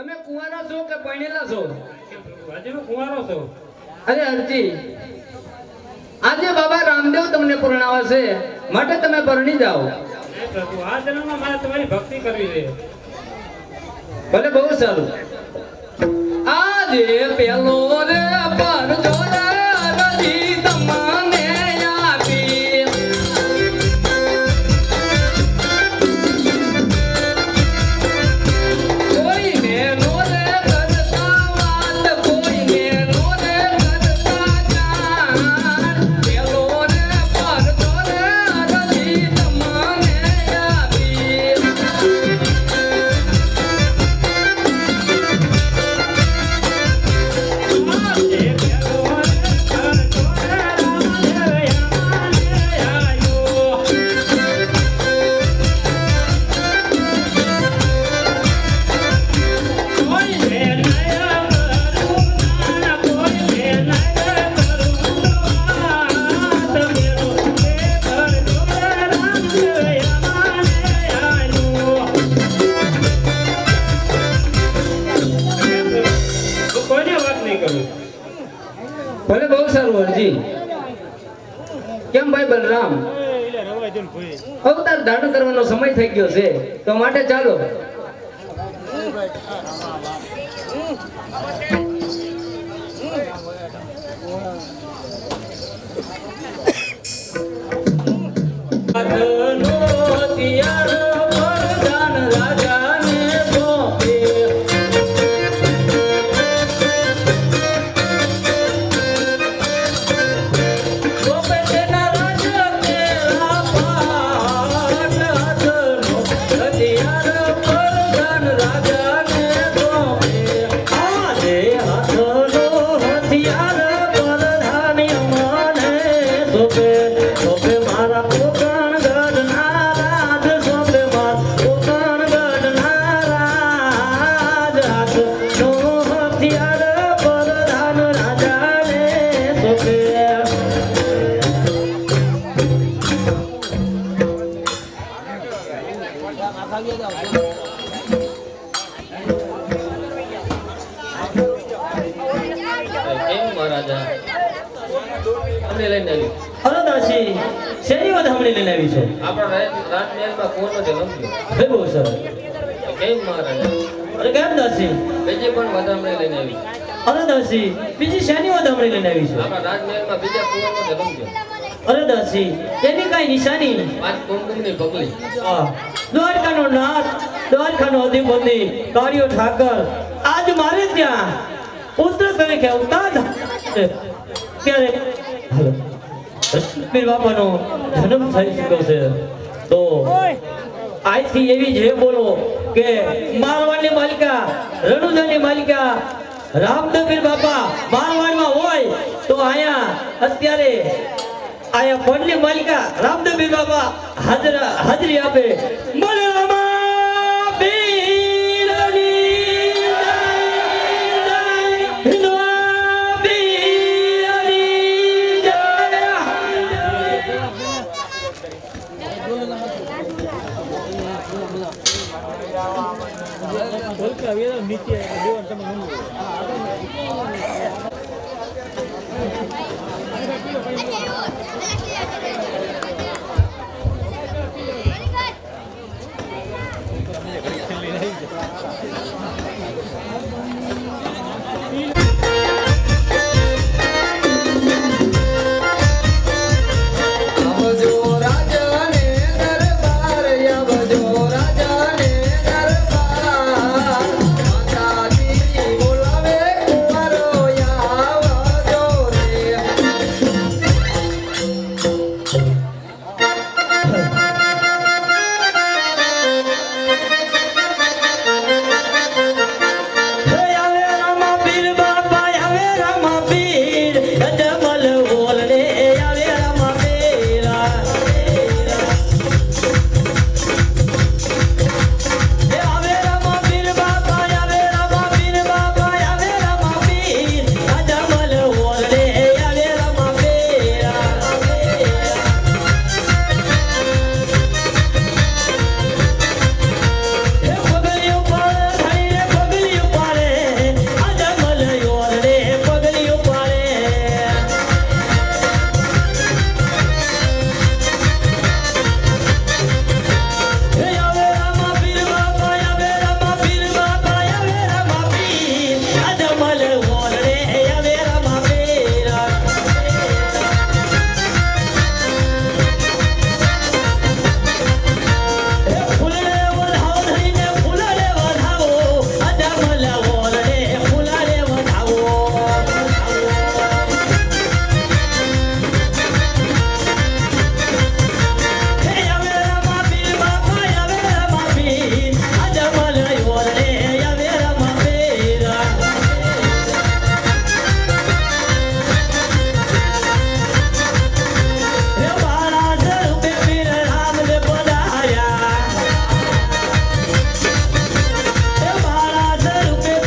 તમે કુંવારા છો કે પરણેલા છો? હજી હું કુંવારો છું. અરે હરજી, આજે બાબા રામદેવ તમને પરણાવે છે, માટે તમે પરણી જાઓ. હે પ્રભુ, આ જન્મમાં મારે તમારી ભક્તિ કરવી છે. ભલે, બહુ સારું. આજે પેલો રે પર જોરે હરજી તમને આપી, કોઈને નો રે કરતા વાત, કોઈને નો રે કરતા જાણ. પેલો રે પર જોરે હરજી તમને આપી. કોઈને વાત નહીં કરું. ભલે, બહુ સારું હરજી. કેમ ભાઈ બલરામ, અવતાર ધારણ કરવાનો સમય થઈ ગયો છે, તો માટે ચાલો. અરે દાસી, શેની વાત હમણાં લઈને આવી છો? આપણા રાજમહેલમાં કોનો જન્મ થયો? હે બહુ સરસ. કેમ મહારાજા? અરે કેમ દાસી? બીજી પણ વધામણી લઈને આવી. અરે દાસી, બીજી શેની વાત હમણાં લઈને આવી છો? આપણા રાજમહેલમાં બીજા કુંવરનો જન્મ થયો. અરે દાસી, તેની કાંઈ નિશાની? પાંચ કુમકુમની પગલી. આ દ્વારકાનો નાથ, દ્વારકાનો અધિપતિ, કાળિયો ઠાકર આજ મારે ત્યાં પુત્ર તરીકે અવતાર છે. ત્યારે હાલો, લક્ષ્મીપીર બાપાનો જન્મ થઈ ચૂક્યો છે, તો આજથી એવી જે બોલો કે મારવાડની માલિકા, રણુજાની માલિકા રામદેવપીર બાપા મારવાડમાં હોય તો અહીંયા અત્યારે આયા પડની માલિકા રામદેવપીર બાપા હાજરી આપે. બોલે રામા પીરની જય, હિન્દવા પીરની જય. રૂપે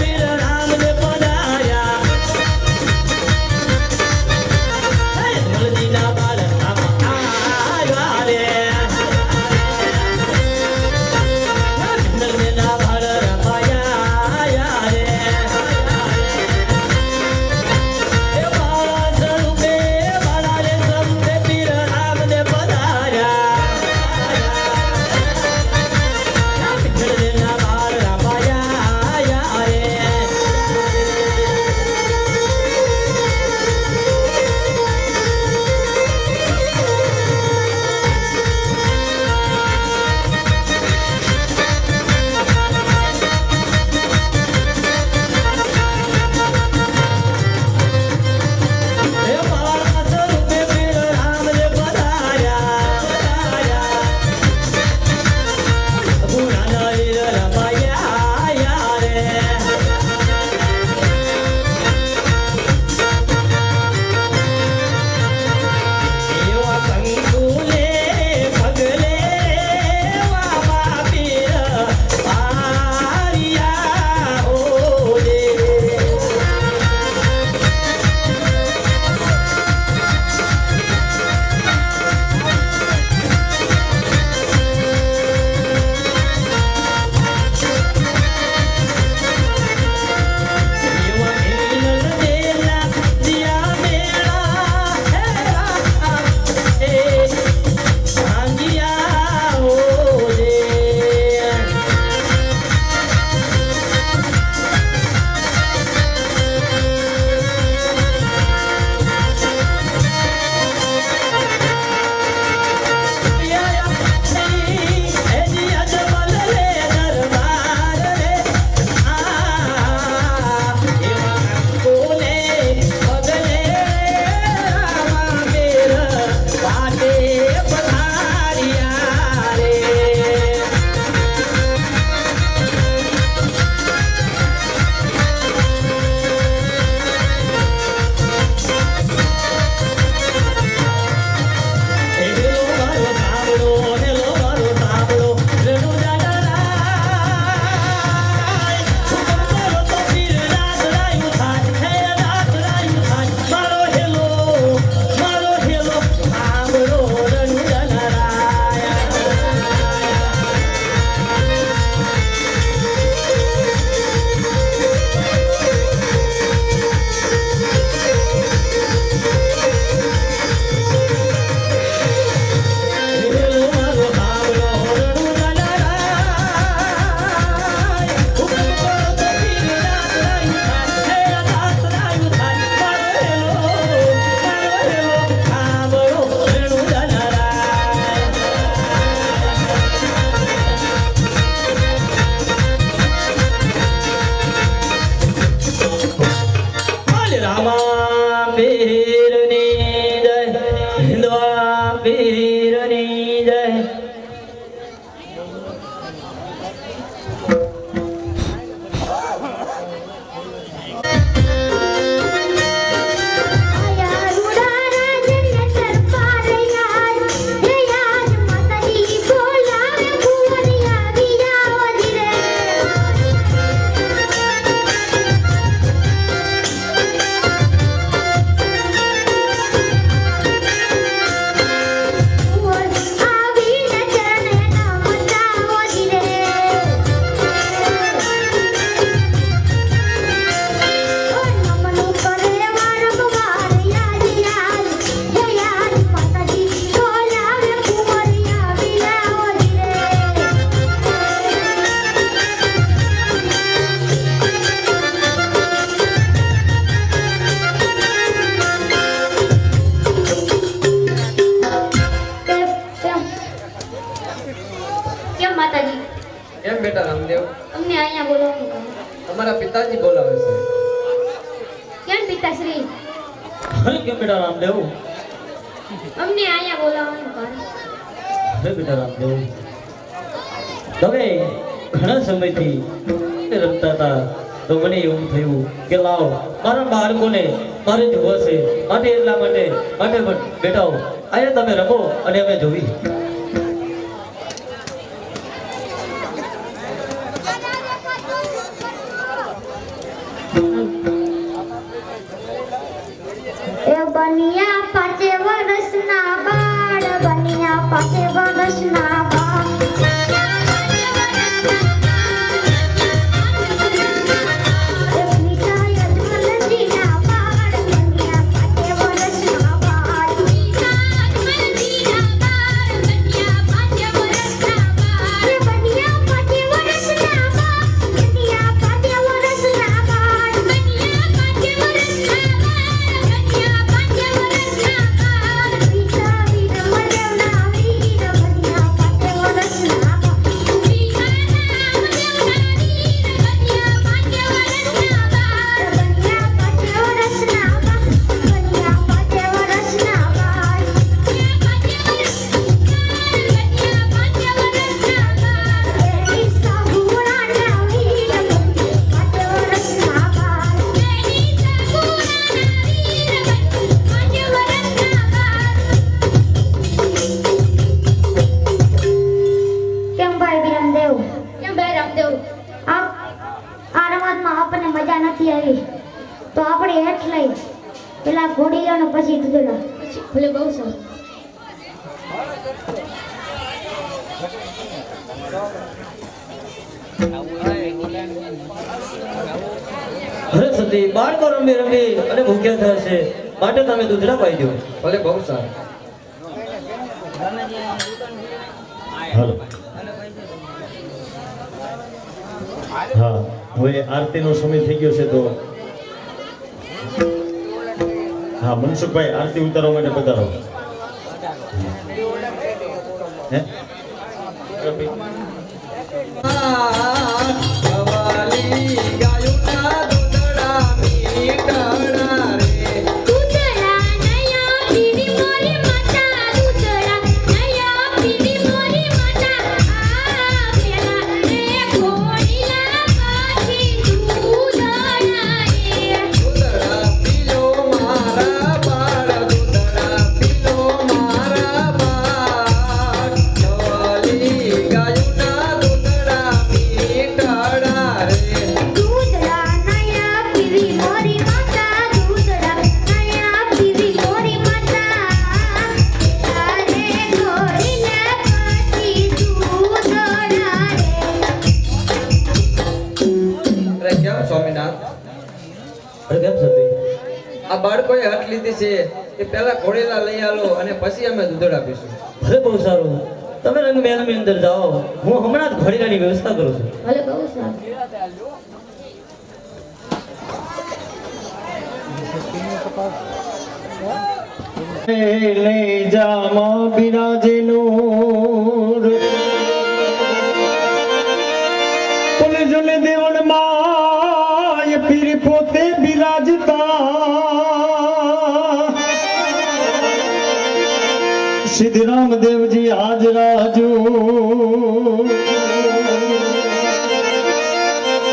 બોલાવવાનું કારણ? તમારા પિતાજી બોલાવે છે. કેમ પિતાશ્રી? અરે કેમ બેટા રામદેવ? અમને અહીંયા બોલાવવાનું કારણ? અરે બેટા રામદેવ, તમે ઘણા સમયથી રમતા હતા તો મને એવું થયું કે લાવ મારા બાળકોને મારે જોવા છે, માટે એટલા માટે પણ બેટાઓ અહીંયા તમે રમો અને અમે જોવી. એ બનિયા 5 વર્ષના બાળ, બનિયા 5 વર્ષના બાળ. એ પીતા યજમાનજીના બાળ, બનિયા 5 વર્ષના બાળ. એ બનિયા 5 વર્ષના બાળ, બનિયા 5 વર્ષના બાળ. પિતા વીર મદેવના વીર, બનિયા 5 વર્ષના બાળ. બનિયા 5 વર્ષના બાળ, બનિયા 5 વર્ષના બાળ. એની સાહુરાના વીર, બનિયા 5 વર્ષના બાળ. કેમ ભાઈ વિરમદેવ? કેમ ભાઈ રામદેવ? આ રમતમાં આપણને મજા નથી આવી તો આપણે હેઠ લઈ પેલા ઘોડીલાનો પછી દૂધડા ભલે બહુ સારું. અરે સતી, બાળકો રમી રમી અને ભૂખ્યા થયા છે, માટે તમે દૂધડા પાઈ દો. ભલે બહુ સારું. હાલો. હા, હવે આરતીનો સમય થઈ ગયો છે તો હા મનસુખભાઈ આરતી ઉતારવા માટે પધારો. હે દૂધડા નયા પીડી મોરી માતા, દૂધડા નયા પીડી મોરી માતા. આ પેલા રે ઘોડીલા પાછી દૂધડા રે. દૂધડા નયા પીવી મોરી માતા, દૂધડા નયા પીવી મોરી માતા. તારે ઘોડીલા પાછી દૂધડા રે. અરે કેમ સ્વામિનાથ, અરે કેમ સતી? આ બાળકોએ હટ લીધી છે કે પહેલા ઘોડેલા લઈ આલો અને પછી અમે દૂધડા પીશું. ભલે બહુ સારું, તમે રંગમહેલની અંદર જાઓ, હું હમણાં જ ઘોડીલાની વ્યવસ્થા કરું છું. ભલે બહુ સારું. લઈ જામાં બિરાજે નૂર પુલ જુલ દેવળ માય પીર પોતે બિરાજતા સિદ્ધરામ દેવજી હાજરાજુ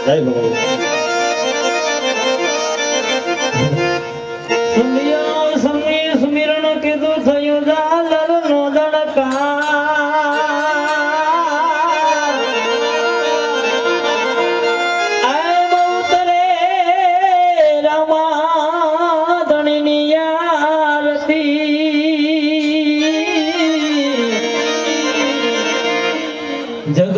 જય ભગવાન. સુનિયા સંગી સુમિરણ કીધું થયું જાલર નો દડકા. આય બહુતરે રમા ધણીની આરતી. જગ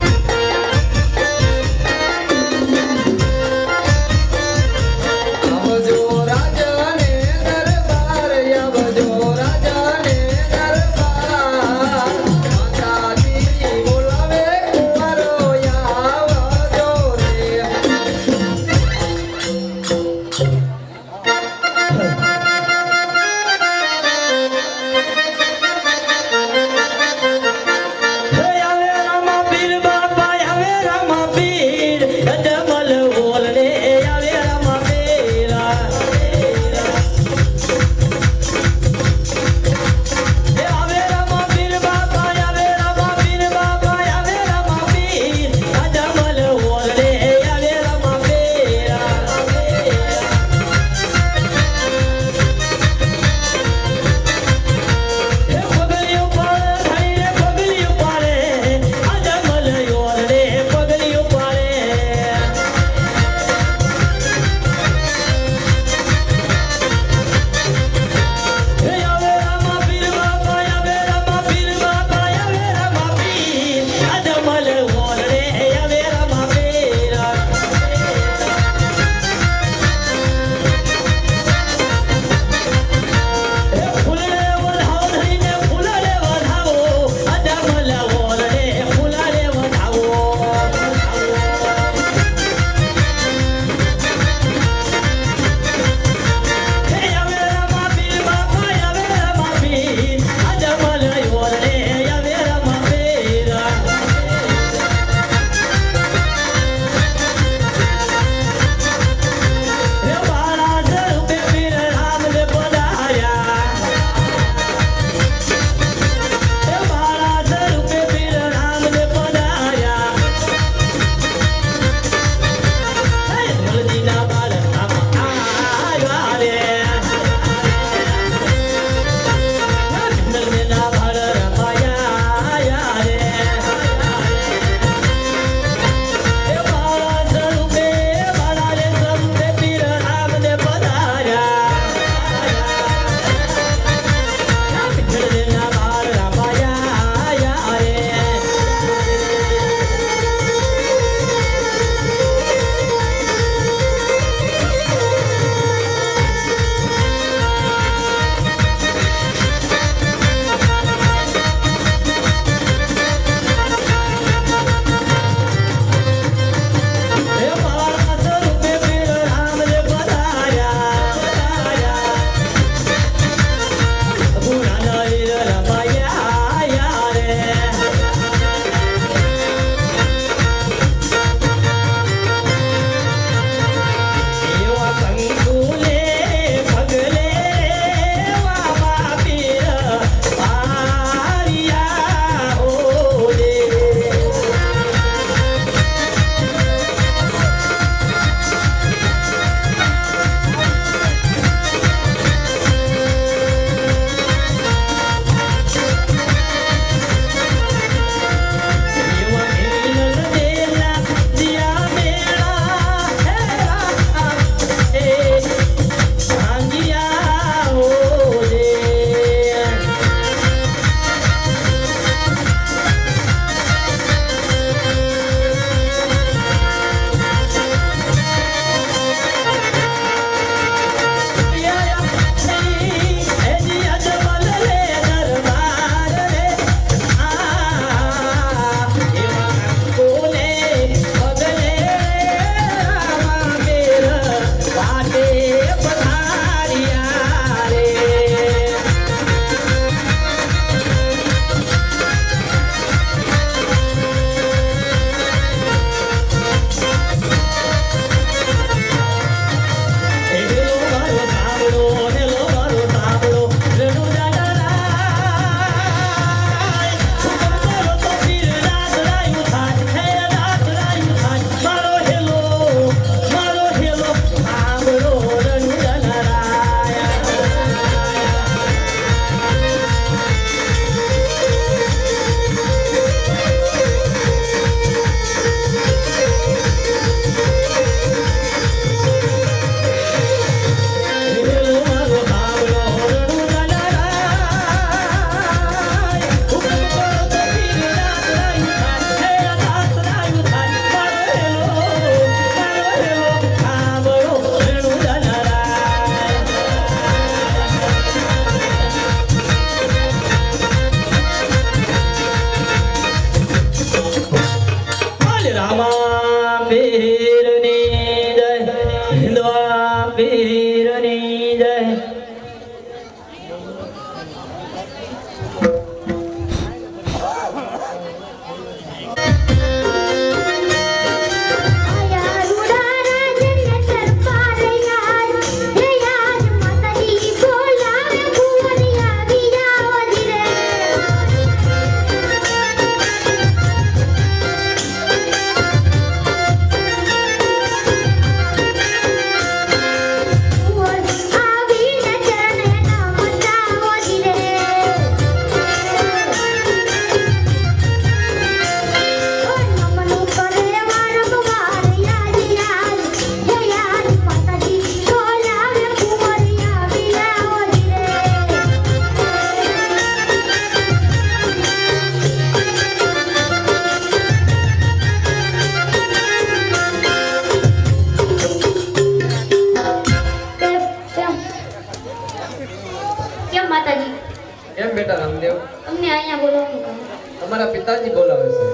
રામદેવ અમને અહીંયા બોલાવવાનું કારણ. તમારા પિતાજી બોલાવે છે.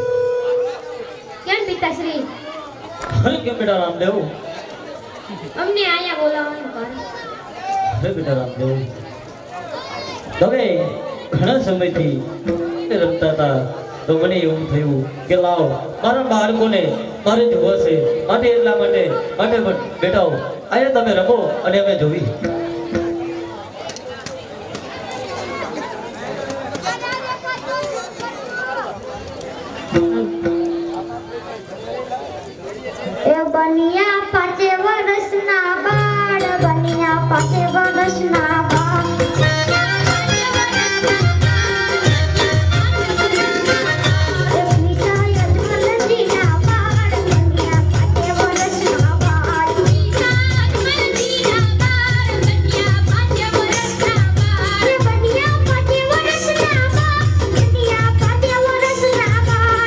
કેમ પિતાશ્રી? અરે કેમ બેટા રામદેવ? અમને અહીંયા બોલાવવાનું કારણ. અરે બેટા રામદેવ, તમે ઘણા સમયથી રમતા હતા તો મને એવું થયું કે લાવ મારા બાળકોને મારે જોવા છે, માટે એટલા માટે પણ બેટાઓ અહીંયા તમે રમો અને અમે જોવી. એ બનિયા 5 વર્ષના બાળ, બનિયા 5 વર્ષના બાળ. એ વિષય અજમલજીના બાળ, બનિયા 5 વર્ષના બાળ. એ બનિયા 5 વર્ષના બાળ, બનિયા 5 વર્ષના બાળ.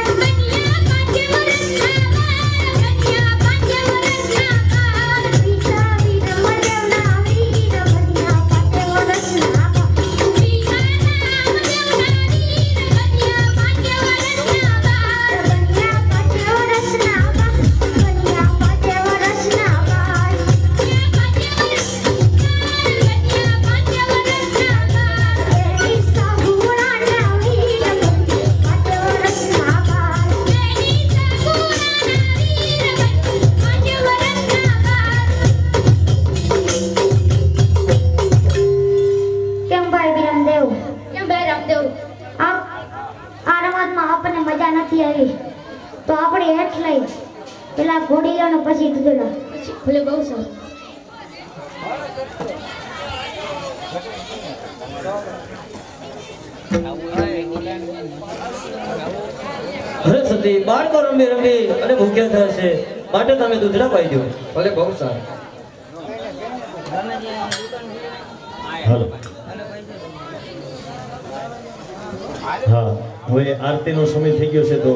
મજા નથી આવી તો આપણે હેઠ લઈ પેલા ઘોડીલાનો પછી દૂધડા ભલે બહુ સારું. અરે સતી બાળકો રમી રમી અને ભૂખ્યા થશે, માટે તમે દૂધડા પાઈ દો. ભલે બહુ સારું. હાલો. હા, હવે આરતીનો સમય થઈ ગયો છે તો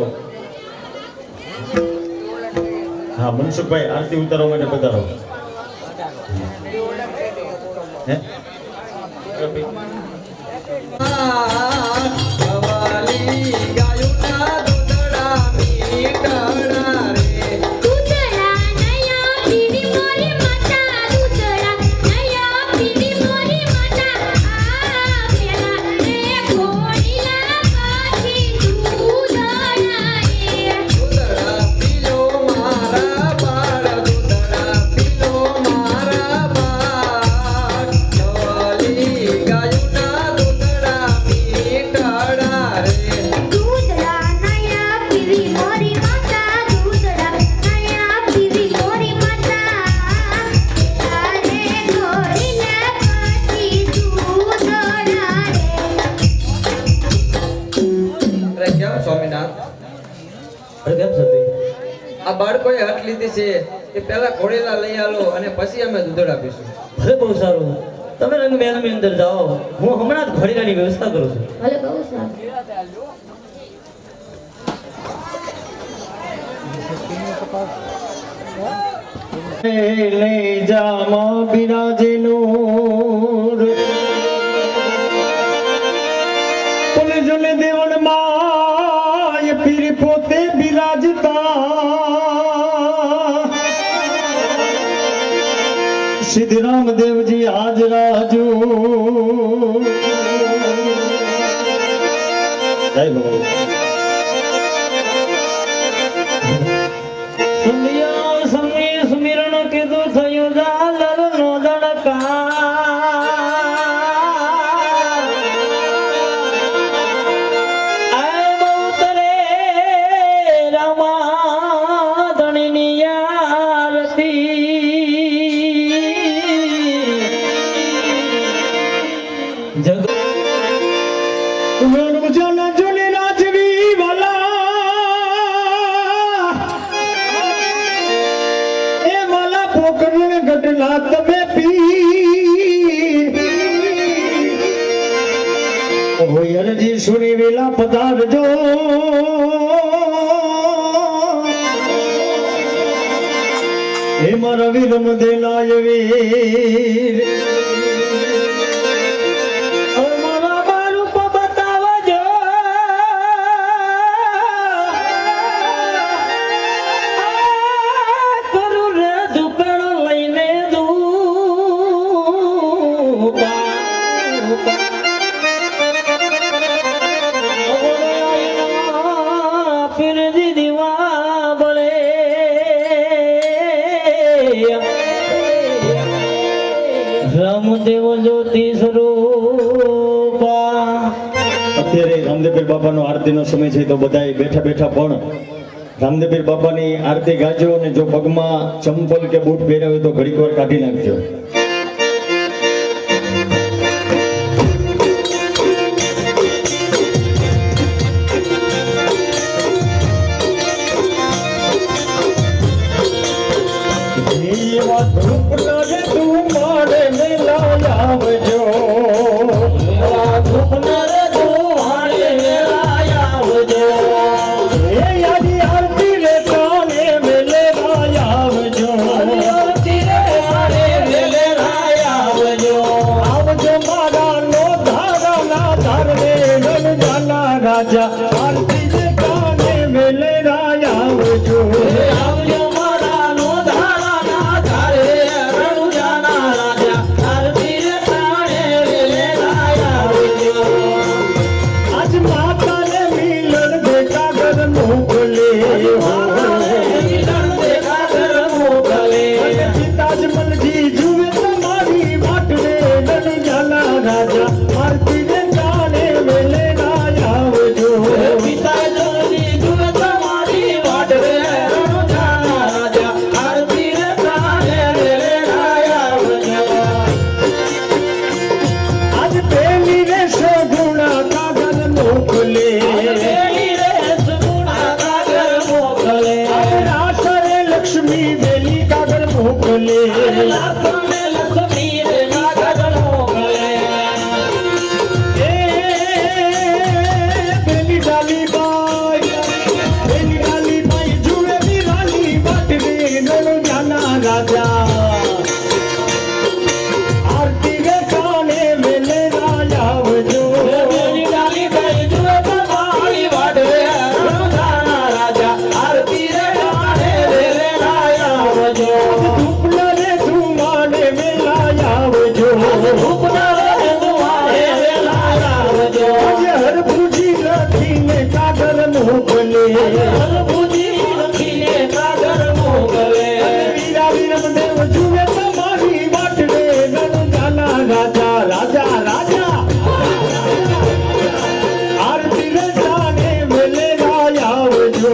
હા મનસુખભાઈ આરતી ઉતારવા માટે પધારો. હે આ બાળકોએ હટ લીધી છે કે પહેલા ઘોડેલા લઈ આલો અને પછી અમે દૂધડા પીશું. ભલે બહુ સારું, તમે રંગ મહેલની અંદર જાઓ, હું હમણાં જ ઘોડીલાની વ્યવસ્થા કરું છું. ભલે બહુ સારું. લઈ જા માં બિરાજે નૂર પુલજુલ દેવણ માં પીર પોતે બિરાજતા સિદ્ધરામ દેવજી હાજરાજુ જય ભગવાન. સુમિરણ કીધું થયું જાલર નો દડકા આય બહુતરે રમા ધણીની આરતી જગ જલ જુલ રાજવી વાલા એ માલા પોકરણ ગઢલા તમે પી હોય અરજી સુની વેલા પધારજો હે મારા વીર મદેલાય વીર મારા બાળકો બતાવ રામદેવ જ્યોતિ સ્વરૂપા. અત્યારે રામદેવપીર બાપાનો આરતીનો સમય છે તો બધાએ બેઠા બેઠા પણ રામદેવપીર બાપાની આરતી ગાજો અને જો પગમાં ચંપલ કે બૂટ પહેર્યા હોય તો ઘડીક વાર કાઢી નાખજો. રાજા આરતી જે કાને મેલે રાયા આવજો. આવજો મારા નો ધારા ના ધારે રણુજાના રાજા આરતી રે કાણે વેલે રાયા આવજો. આજ માતાને મિલન દેખા ઘર મોકલે મિલન દેખા ઘર મોકલે. પિતાજ મલજી જુએ તમારી વાટને લડી જાના રાજા આરતી જે કાને મેલે રાયા આવજો. પિતાજી જુએ તમારી વાટ રે રણુજાના રાજા આરતી રે કાણે વેલે રાયા આવજો. આજ પેલી રે સગુણા કાગળ મોકલે રાસરે લક્ષ્મી બેલી કાગળ મોકલે. એ બેલી ડાલીબાઈ જુએ વિરાલી વાટને નણજાના રાજા આરતી રે કાને મેલે રાયા આવજો. ધૂપના રે ધુમાડે મેલાયા આવજો. આજે હરભુજી લખીને કાગળ મોકલે. વીરા વિરમદેવ જુએ તમારી વાટને નણજાના રાજા રાજા રાજા આરતી રે કાને મેલે રાયા આવજો.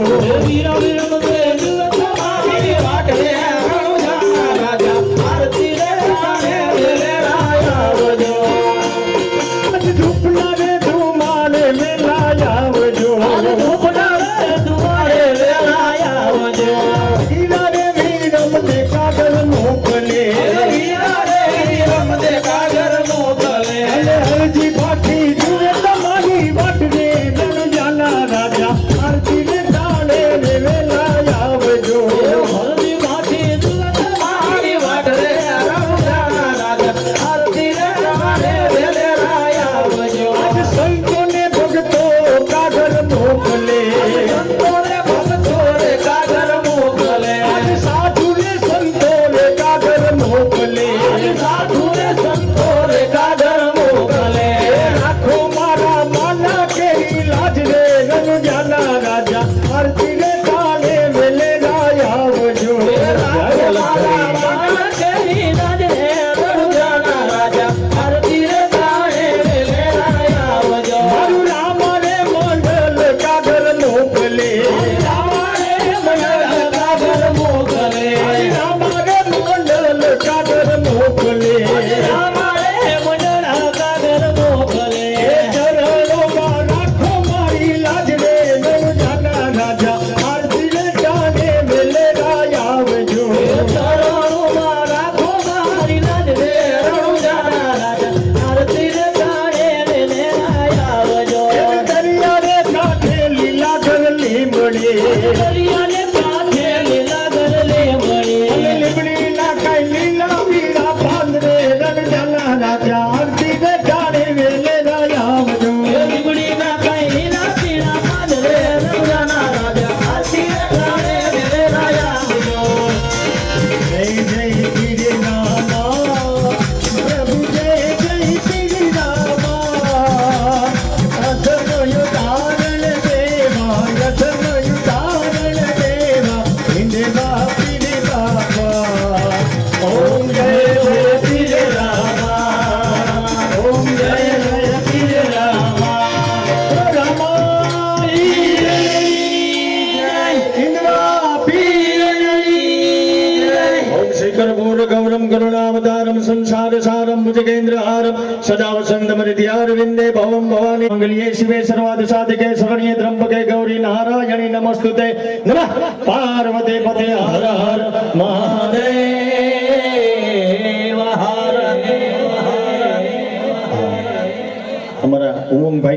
આજ ધૂપના રે ધુમાડે મેલાયા આવજો. વીરા રે વિરમદેવ કાગળ મોકલે. कर्पूर गौरम करुणावतारम संसार सारम भुजगेन्द्रहारम सदा वसंतम हृदयारविंदे भवम भवानी मंगल्ये शिवे सर्वार्थ साधिके शरण्ये त्र्यंबके गौरी नारायणी नमस्तुते नमः पार्वती पते हर हर महादेव हर हमारा ओम भाई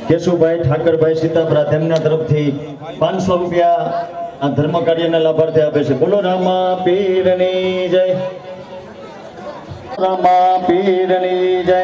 કેશુભાઈ ઠાકરભાઈ સીતાપરા તેમના તરફથી 500 રૂપિયા આ ધર્મ કાર્યના લાભાર્થી આપે છે. બોલો રામા પીરની જય, રામા પીરની જય.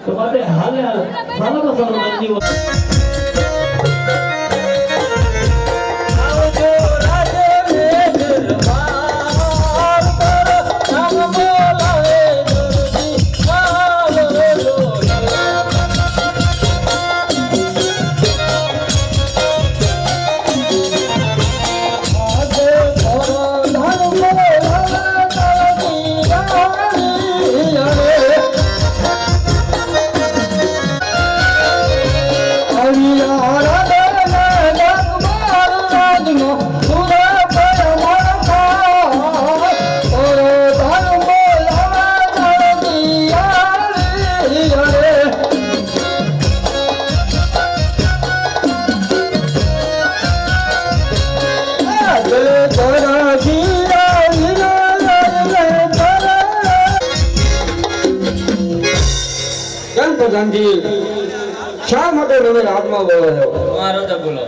તો આપણે હાલ સાલામાં સાલો જીવો શા માટે મને હાથમાં બોલો છો? રાજા બોલો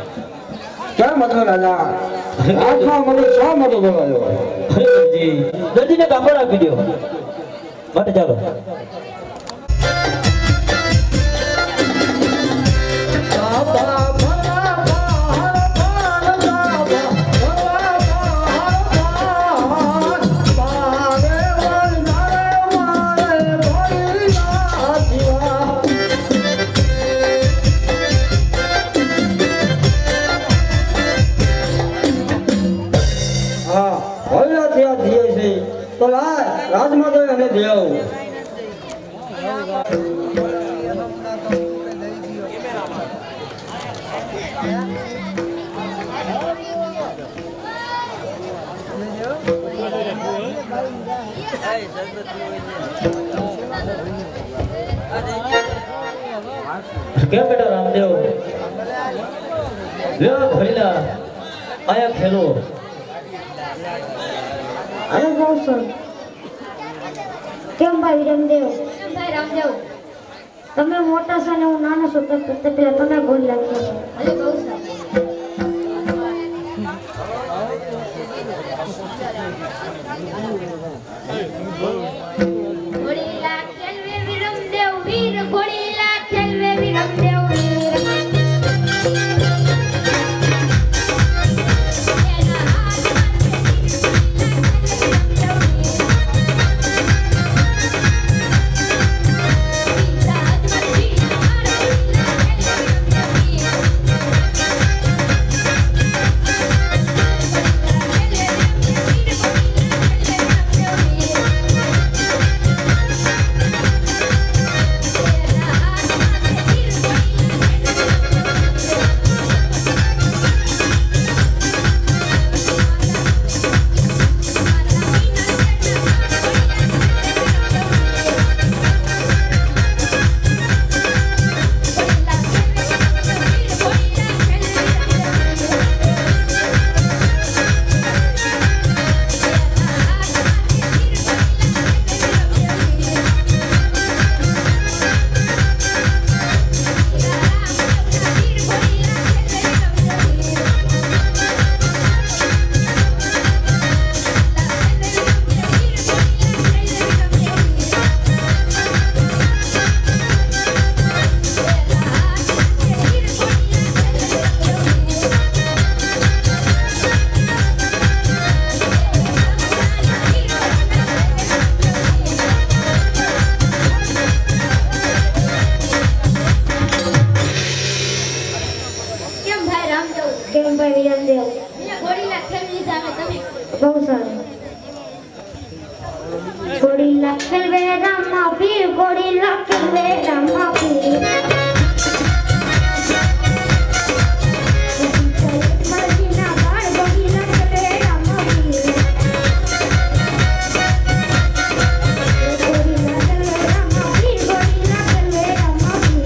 કેમ મતલબ રાજા હાથમાં મને શા માટે બોલો છો? હરિજી દર્દીને કાપડ આપી દો માટે ચાલો. તો રાજમાં તો એને દેવ કેમ બેટા રામદેવ લ્યો ભઈલા આયા ખેલો અરે બહુ સરસ. કેમ ભાઈ રામદેવ? ભાઈ રામદેવ, તમે મોટા છો ને હું નાનો છું તો પેલા તમે બોલ લાગ્યો છો. અરે બહુ સરસ. ઘોડીલા ખેલવે વિરમદેવ વીર, ઘોડીલા ખેલવે વિરમદેવ વીર. ખેલવે રામા પીર ગોરીલા ખેલવે રામા પીર મરજીના બાળ ગોરીલા ખેલવે રામા પીર ગોરીલા ખેલવે રામા પીર ગોરીલા ખેલવે રામા પીર ગોરીલા ખેલવે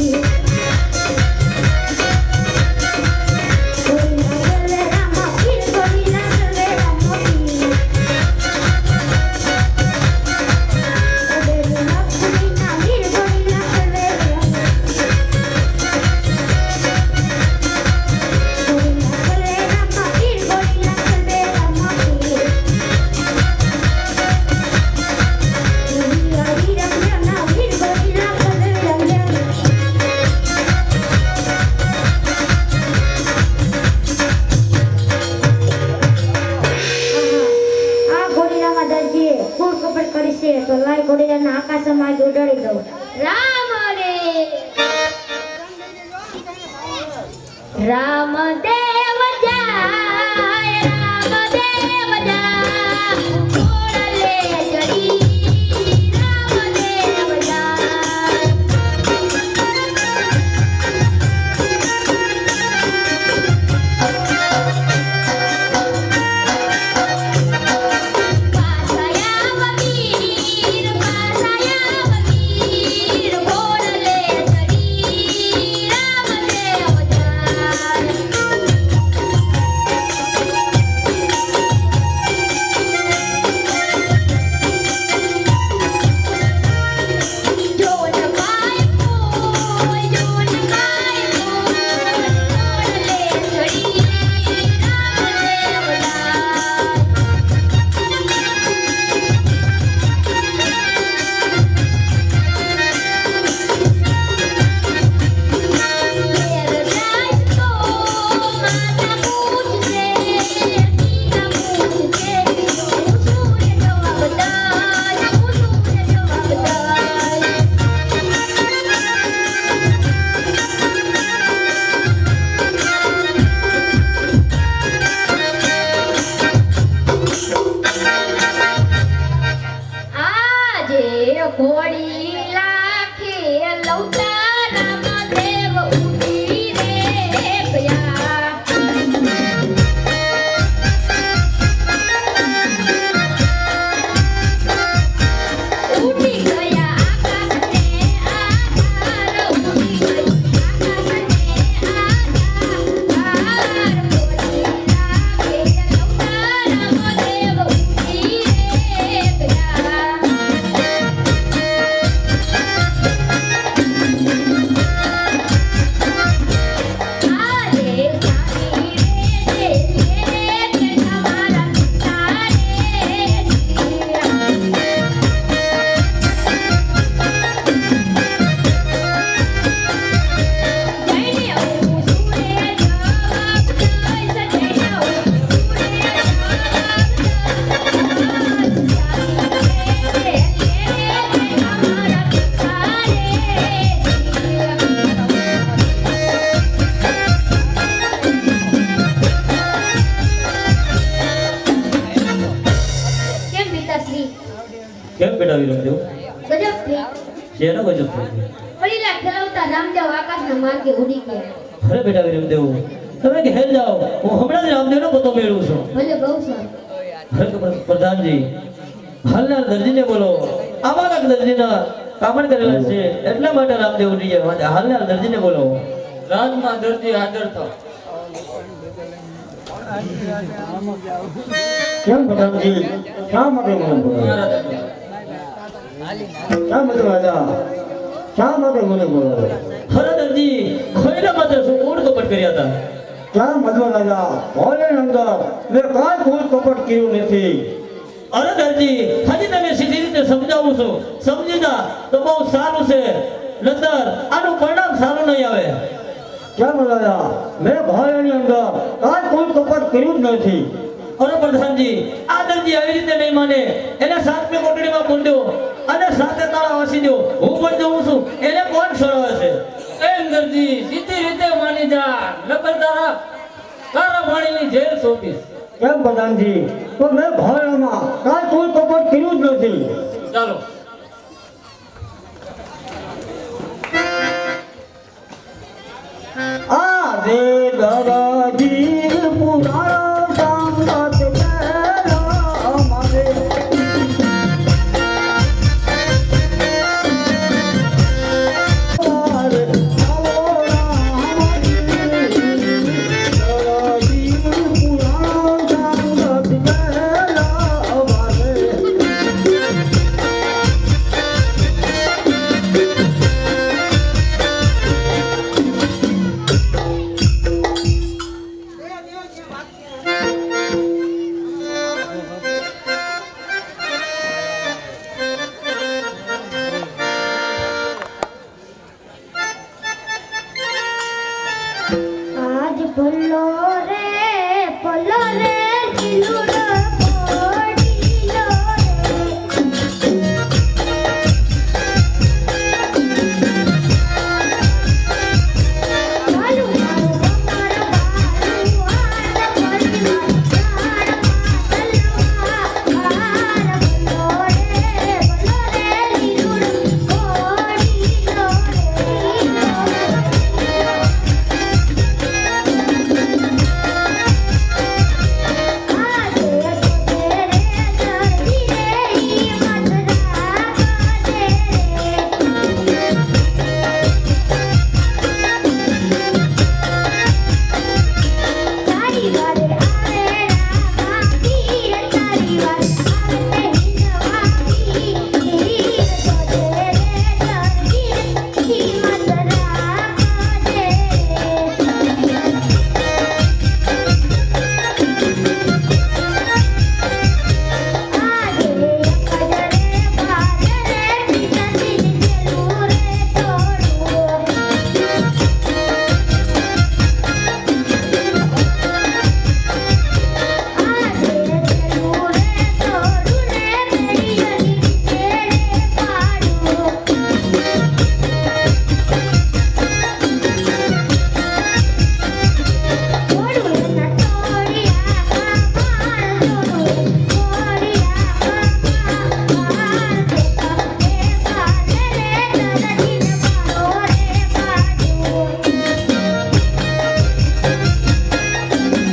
રામા પીર ગોરીલા ખેલવે રામા પીર તો લાઈ ઘોડીના આકાશમાં જ ઉડાડી દઉં રામ રે રામદેવ જાય રામદેવ જાય ઘોડલે ચડી રામદેવ જાય પાસયા વગીર ઘોડલે ચડી રામદેવ જાય જોન કાય કોઈ જોન કાય કોઈ ઘોડલે ચડી રામદેવ જાય મેર જાય તો માતા પૂછશે પિતા પૂછશે ઉસુરે જવાબ દાય ઉસુરે જવાબ દાય આજે ઘોડી લાખે લૌતા રામદેવ ઉઠી રે ગયા ઉઠી ગયા આકાશને આધાર ઉઠી ગઈ આકાશને આધાર ઘોડી લાખે લૌતા રામદેવ ઉઠી રે ગયા આજે જાની રે કે તમારા તારે જઈને હું સુરે જવાબ દઈશ જઈને હું સુરે જવાબ દઈશ કે તમારા તારે કેમ પિતાશ્રી કેમ બેટા વિરમદેવ ગજબ થઈ શેનો ગજબ થઈ ફરીલા ખેલવતા રામદેવ આકાશના માર્ગે ઉડી ગયા અરે બેટા વિરમદેવ તમે ઘેર જાઓ હું હમણાં જ રામદેવનો પતો મેળવું છું ભલે બહુ સારું અરે પ્રધાનજી હાલના દરજીને બોલો આવા દરજીના કામણ કરેલા છે એટલા માટે રામદેવ ઉઠી ગયા હાલના દરજીને બોલો રાજમાં દરજી હાજર થો કેમ પ્રધાનજી શા માટે મને બોલાવે શા માટે રાજા શા માટે મને બોલાવે હરે દરજી ખોઈના માટે શું કૂડ કપટ કર્યા હતા શા મધવા રાજા ભોલે અંદર મેં કાંઈ કોઈ કપટ કર્યું નથી અરે દરજી હજી તમે સીધી રીતે સમજાવું છું સમજી જા તો બહુ સારું છે નંદર આનું પરિણામ સારું નહીં આવે કેમ રાજા મેં ભોલેની અંદર કાંઈ કોઈ કપટ કર્યું જ નથી અરે પ્રધાનજી આ દરજી આવી રીતે નહીં માને એને સાતમી કોટડીમાં મૂંડ્યો અને સાતે તાળા વાસી દો હું પણ જોઉં છું એને કોણ છોડાવે છે એમ દરજી સીધી રીતે માની જા નકર તારા વાણીની જેલ સોંપીશ કેમ પ્રધાનજી તો મેં ભોલેમાં કાંઈ કોઈ કપટ કર્યું જ નથી ચાલો રાજીવ પુરાણો સાંગત કેલા મારે આજ ભલો રે કિલુડો પોડીલો રે બાલુ મારો અમારો બાલુ આડ પરિવાર ચાર તલવા ભલો રે કિલુડો પોડીલો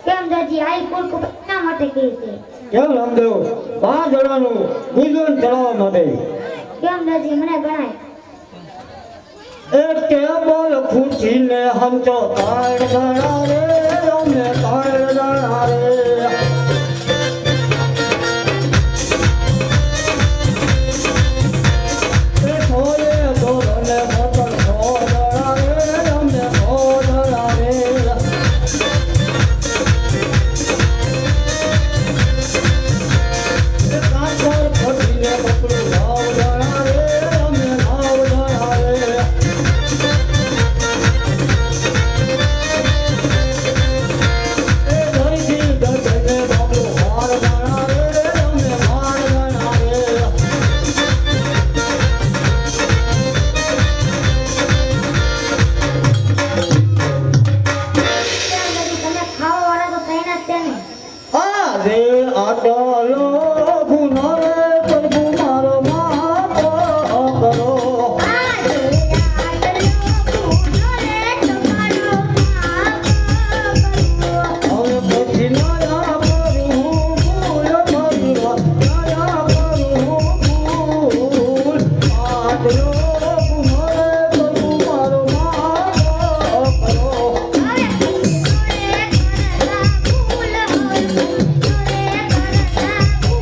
કેમ દાદી આઈ કુલ કુપના માટે કહી છે કેમ રામદેવ 5 જણાનું પૂજન ચડાવવા માટે કેમ દાદી મને ગણાય એ કેબલ ખુશીને હમચો તાળ ગણા રે અમને તાળ ગણા રે એ થોડે દોરને મોતર ગણા રે અમને ગણા રે કાચર ફટીને બકરું ભાવ ગણા રે અમને ભાવ ગણા રે Thank you.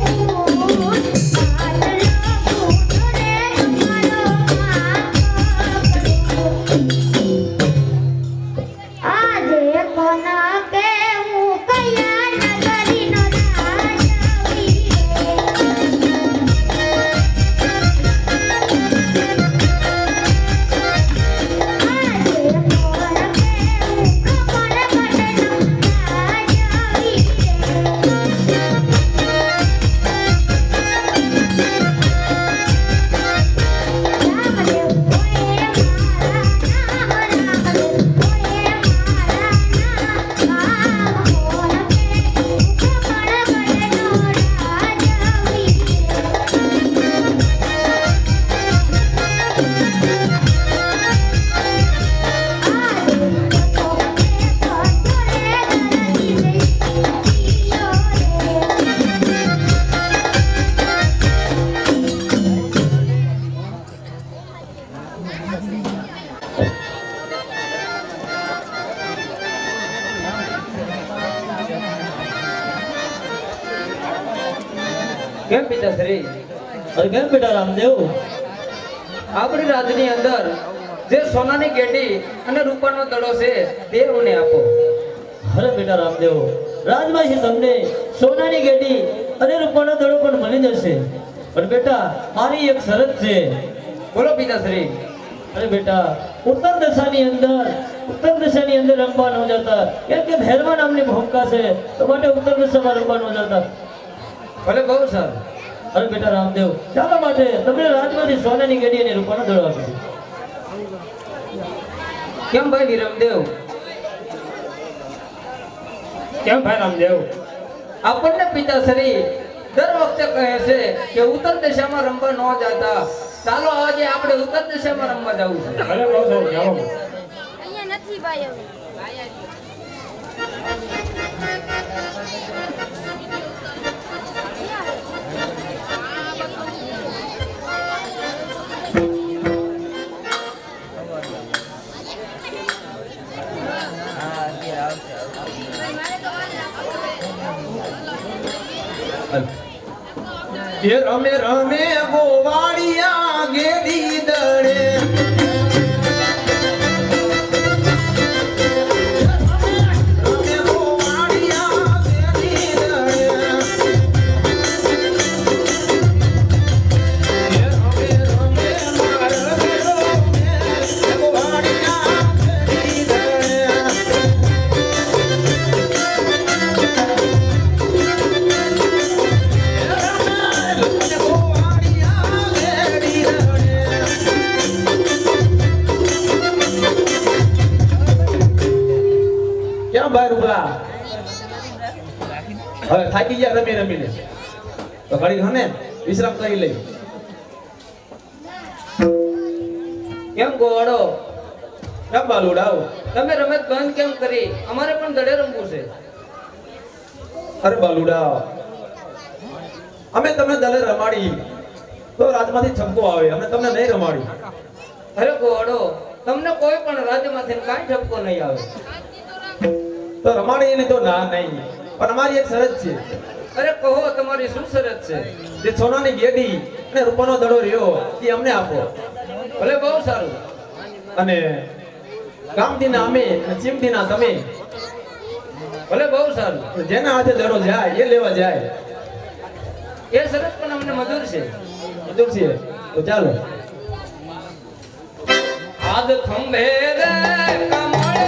કેમ પિતાશ્રી? અરે કેમ બેટા રામદેવ? આપણી રાજની અંદર જે સોનાની ગેડી અને રૂપાનો દડો છે તે અમને આપો. અરે બેટા રામદેવ, રાજમાંથી તમને સોનાની ગેડી અને રૂપાનો દડો પણ મળી જશે, પણ બેટા મારી એક શરત છે. બોલો પિતાશ્રી. અરે બેટા, ઉત્તર દિશાની અંદર રમવા ન જતા, કેમ કે ભૈરવા નામની ભૂમિકા છે, તો માટે ઉત્તર દિશામાં રમવા ન જતા. ભલે બહુ સારું. અરે બેટા રામદેવ, ચાલો માટે તમને રાજમાંથી સોનાની ગેડી અને રૂપાનો દડો આપી. કેમ ભાઈ વિરમદેવ? કેમ ભાઈ રામદેવ? આપણને પિતાશ્રી દર વખતે કહે છે કે ઉત્તર દિશામાં રમવા ન જતા. ચાલો આજે આપણે ઉત્તર દિશામાં રમવા જવું છે. ભલે બહુ સારું, ચાલો. અહીંયા નથી ભાઈ હવે રમે રમે ગોવાળિયા ગેડી દડે કેમ ભાઈ રૂપલા? હવે થાકી ગયા રમી રમીને, તો ઘડી હને વિશ્રામ કરી લઈ. કેમ ગોવાળો? કેમ બાલુડાવ? તમે રમત બંધ કેમ કરી? અમારે પણ દડે રમવું છે. અરે બાલુડાવ, અમે તમને દલે રમાડી તો રાજમાંથી છક્કો આવે, અમે તમને નહીં રમાડી. અરે ગોવાળો, તમને કોઈ પણ રાજ્યમાંથી કાંઈ ઠપકો નહીં આવે. તો રમાડી નહીં તો ના નહીં, પણ અમારી એક શરત છે. અરે કહો, તમારી શું શરત છે? જે સોનાની ગેડી અને રૂપાનો દડો રહ્યો એ અમને આપો, ભલે બહુ સારું. અને ગામદીના અમે અને ચીમદીના તમે. ભલે બહુ સારું. જેના હાથે દડો જાય એ લેવા જાય. એ શરત પણ અમને મંજૂર છે. મંજૂર છે તો ચાલો. આદ ખંભે રે કમળ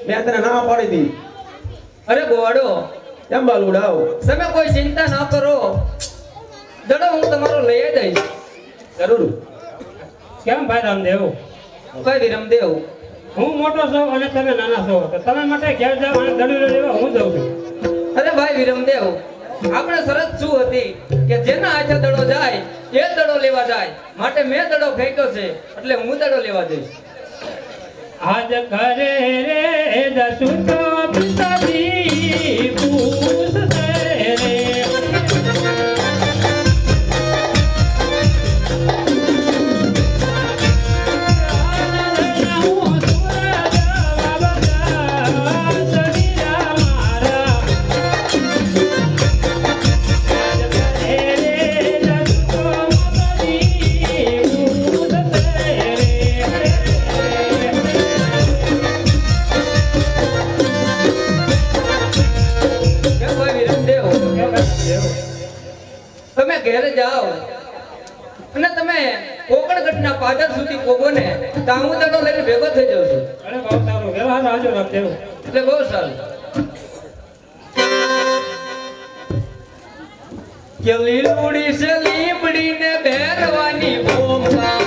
મેં તને ના પાડી દી. અરે ગોવાડો, કેમ બાલુડાવ? તમે કોઈ ચિંતા ન કરો, દડો હું તમારો લઈ દઈશ. જરૂર. કેમ ભાઈ રામદેવ? ભાઈ વિરમદેવ, હું મોટો છું અને તમે નાના છો તો તમે માટે ઘેર જાવ અને દડું લેવા હું જાઉં છું. અરે ભાઈ વિરમદેવ, આપણે શરત શું હતી કે જેના હાથે દડો જાય એ દડો લેવા જાય, માટે મેં દડો ફેંક્યો છે એટલે હું દડો લેવા જઈશ. આજ ઘરે રે જશું તો પિતાજી પૂછશે રે. કેમ ભાઈ વિરમદેવ, તમે ઘેરે જાઓ અને તમે કોકણગઢના પાદર સુધી પોગો ને તો હું દડો લઈને ભેગો થઈ જાઉં છું. અરે બહુ સારું વ્યવહાર આવજો રામદેવ. એટલે બહુ સારું. કે લીલુડી છે લીમડી ને બેરવાની ભૂમકા,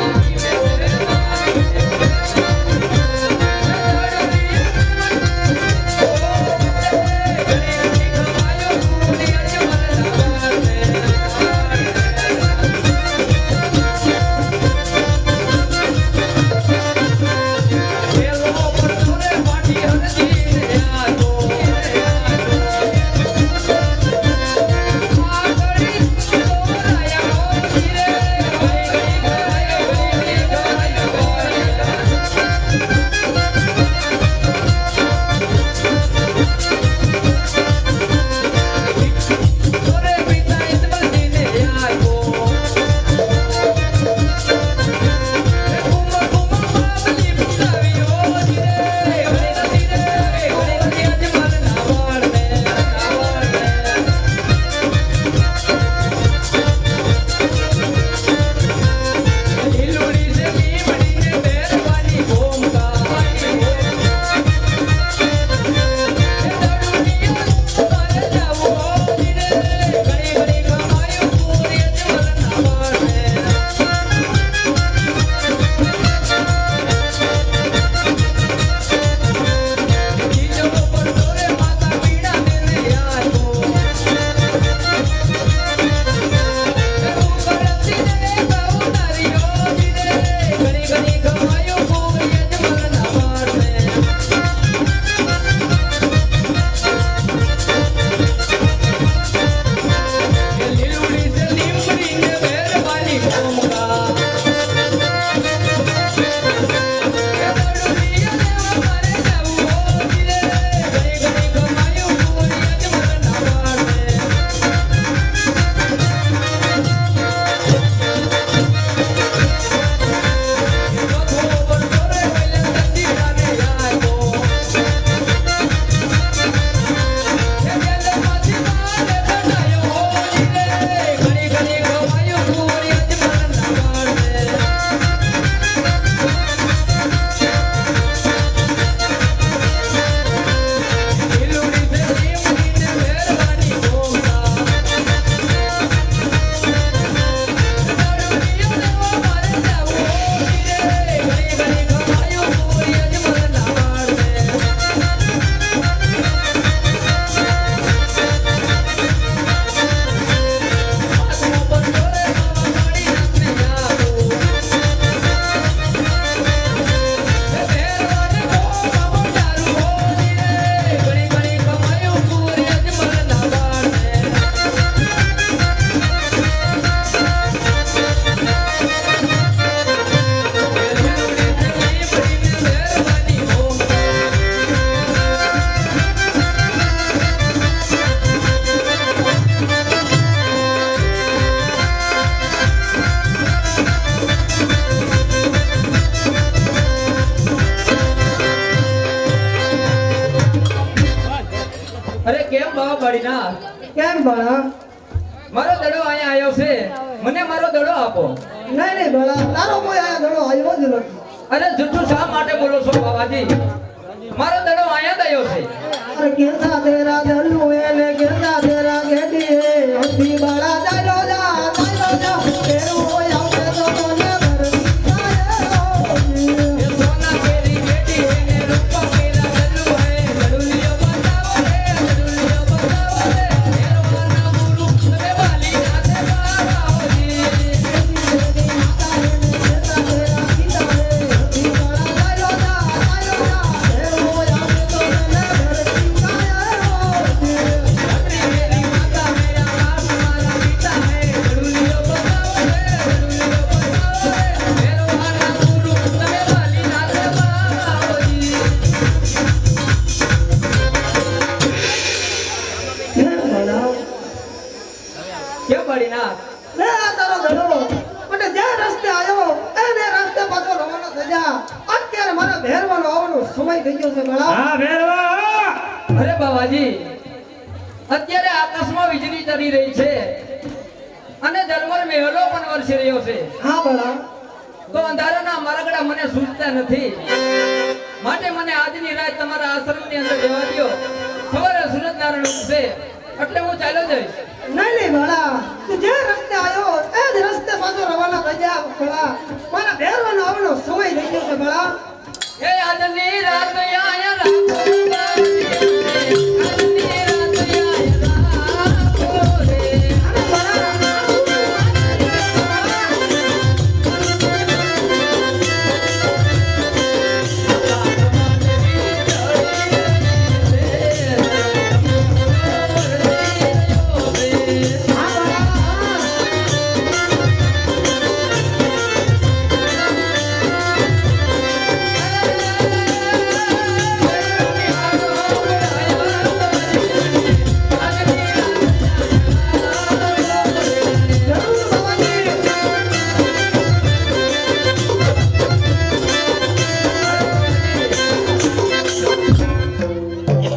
બાળીનાથ, કેમ ભણા? મારો દડો અહીંયા આવ્યો છે, મને મારો દડો આપો. નહીં નહીં ભણા, તારો કોઈ આયા દડો આવ્યો જ નથી. અરે જુઠ્ઠું શા માટે બોલો છો બાબાજી? મારો દડો આયા દયો છે અરે કેસા તેરા દલુ એને કેસા તેરા ગેડી હે હંધી બાળા જાયો જા તેરો આવતે તો તને એ સોના કેરી બેટી હે ને રૂપા કેરા દલ્લુ હે દડુલિયો બતાવો રે એરવાના ગુરુ તમે વાલી નાથે બાવાજી मेरी माता मेरा बाप हमारा पिता है दडुलियो बताओ रे एरवाना गुरु તમે વાલી નાથે બાવાજી કે બળીનાથ લે આ તારો દડો મને જે રસ્તે આવ્યો એને રસ્તે પાછો રવાના થઈ જા અત્યારે મારા ભેરવાનો આવવાનો સમય થઈ ગયો છે બાળા હા ભેરવા અરે બાવાજી અત્યારે આકાશમાં વીજળી ચડી રહી છે અને જલમર મેહલો પણ વરસી રહ્યો છે હા બાળા તો અંધારાના મારગડા મને સૂઝતા નથી માટે મને આજની રાત તમારા આશ્રમની અંદર જવા દો સવારે સૂરજનારાયણ ઉગશે એટલે હું ચાલ્યો જઈશ નહીં નહીં બાળા તું જે રસ્તે આવ્યો એ જ રસ્તે પાછો રવાના થઈ જા બાળા મારા ભેરવાનો આવવાનો સમય થઈ ગયો છે બાળા એ આજની રાત આયા રાખો બાવાજી, આજની રાત આયા રાખો રે.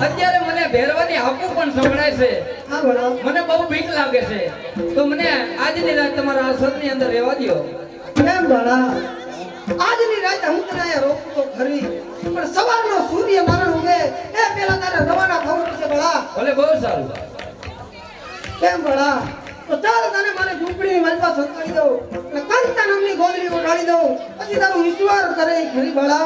અત્યારે મને ભેરવાની હાકુ પણ સંભળાય છે હા બાળા મને બહુ બીક લાગે છે તો મને આજની રાત તમારા આશ્રમની અંદર રહેવા દો કેમ બાળા આજની રાતે હું તને અહીંયા રોકું તો ખરી પણ સવારનો સૂર્ય મારણ ઉગે એ પેલા તારે રવાના થવું પડશે બાળા ભલે બહુ સારું કેમ બાળા તો ચાલ તને મારે ઝૂંપડીની મલપા સંતાડી દઉં અને કંતા નામની ગોદડી ઉઠાડી દઉં પછી તારું ઈશ્વર કરે એ ખરી બાળા